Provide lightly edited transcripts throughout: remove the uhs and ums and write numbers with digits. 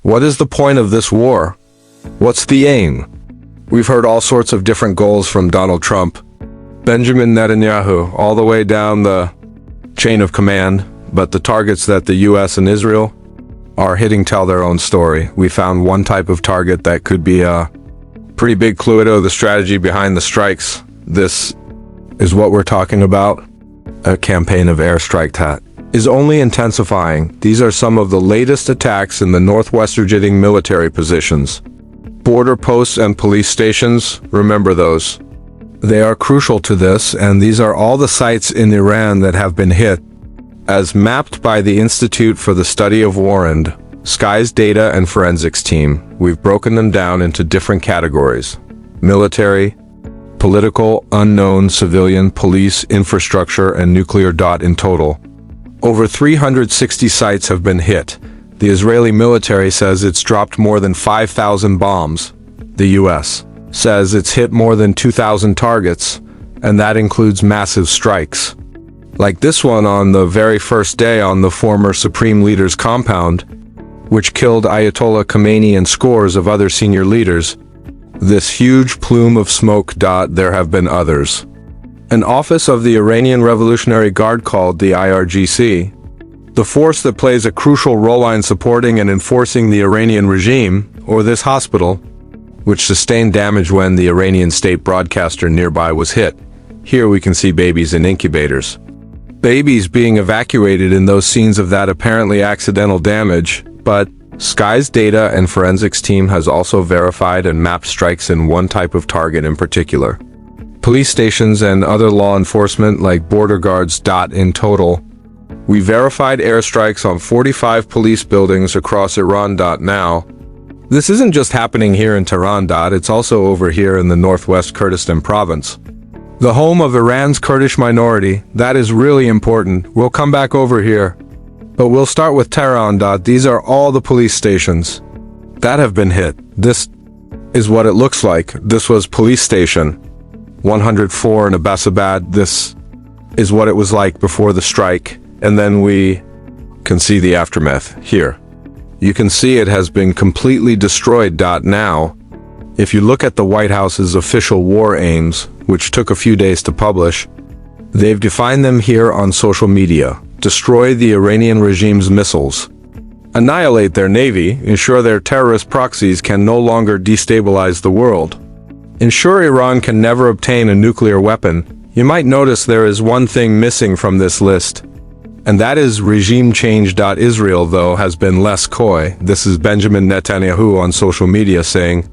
What is the point of this war? What's the aim? We've heard all sorts of different goals from Donald Trump, Benjamin Netanyahu, all the way down the chain of command, but the targets that the US and Israel are hitting tell their own story. We found one type of target that could be a pretty big clue to the strategy behind the strikes. This is what we're talking about. A campaign of airstrike is only intensifying. These are some of the latest attacks in the northwestern military positions. Border posts and police stations, remember those. They are crucial to this, and these are all the sites in Iran that have been hit. As mapped by the Institute for the Study of War and Sky's Data and Forensics team, we've broken them down into different categories: military, political, unknown, civilian, police, infrastructure, and nuclear. In total, over 360 sites have been hit. The Israeli military says it's dropped more than 5,000 bombs. The US says it's hit more than 2,000 targets, and that includes massive strikes. Like this one on the very first day on the former Supreme Leader's compound, which killed Ayatollah Khomeini and scores of other senior leaders. This huge plume of smoke. There have been others. An office of the Iranian Revolutionary Guard called the IRGC, the force that plays a crucial role in supporting and enforcing the Iranian regime, or this hospital, which sustained damage when the Iranian state broadcaster nearby was hit. Here we can see babies in incubators. Babies being evacuated in those scenes of that apparently accidental damage, but Sky's Data and Forensics team has also verified and mapped strikes in one type of target in particular. Police stations and other law enforcement like border guards. In total, we verified airstrikes on 45 police buildings across Iran. Now, this isn't just happening here in Tehran. It's also over here in the northwest Kurdistan province, the home of Iran's Kurdish minority. That is really important. We'll come back over here, but we'll start with Tehran. These are all the police stations that have been hit. This is what it looks like. This was police station 104 in Abbasabad. This is what it was like before the strike, and then we can see the aftermath here. You can see it has been completely destroyed. Now, if you look at the White House's official war aims, which took a few days to publish, they've defined them here on social media: destroy the Iranian regime's missiles, annihilate their navy, ensure their terrorist proxies can no longer destabilize the world, ensure Iran can never obtain a nuclear weapon. You might notice there is one thing missing from this list, and that is regime change. Israel, though, has been less coy. This is Benjamin Netanyahu on social media saying,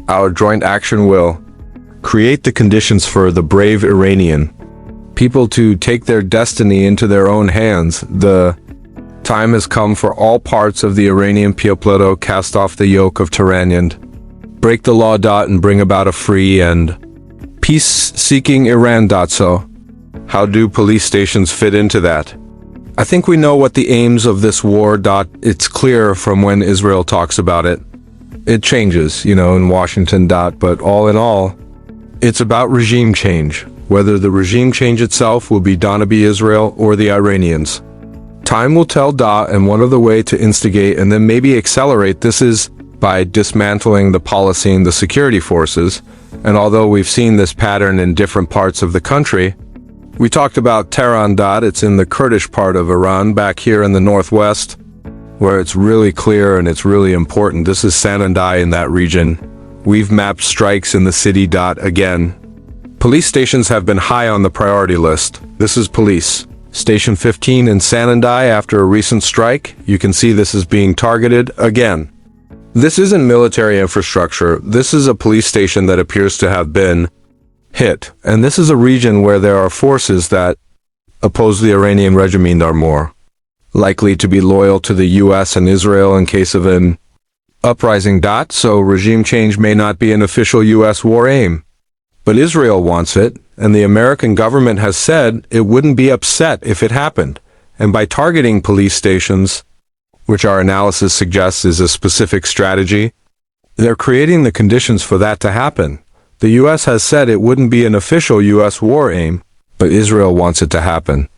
"Our joint action will create the conditions for the brave Iranian people to take their destiny into their own hands. The time has come for all parts of the Iranian people to cast off the yoke of tyranny and break the law. And bring about a free and peace-seeking Iran. So, how do police stations fit into that? I think we know what the aims of this war. It's clear from when Israel talks about it. It changes, in Washington. But all in all, it's about regime change. Whether the regime change itself will be Israel or the Iranians, time will tell. And one of the way to instigate and then maybe accelerate this is by dismantling the policy and the security forces. And although we've seen this pattern in different parts of the country, we talked about Tehran. It's in the Kurdish part of Iran, back here in the northwest, where it's really clear and it's really important. This is Sanandai in that region. We've mapped strikes in the city. Again, police stations have been high on the priority list. This is police station 15 in Sanandai after a recent strike. You can see this is being targeted again. This isn't military infrastructure. This is a police station that appears to have been hit, and this is a region where there are forces that oppose the Iranian regime and are more likely to be loyal to the US and Israel in case of an uprising. So regime change may not be an official US war aim, but Israel wants it, and the American government has said it wouldn't be upset if it happened. And by targeting police stations, which our analysis suggests is a specific strategy, they're creating the conditions for that to happen. The US has said it wouldn't be an official US war aim, but Israel wants it to happen.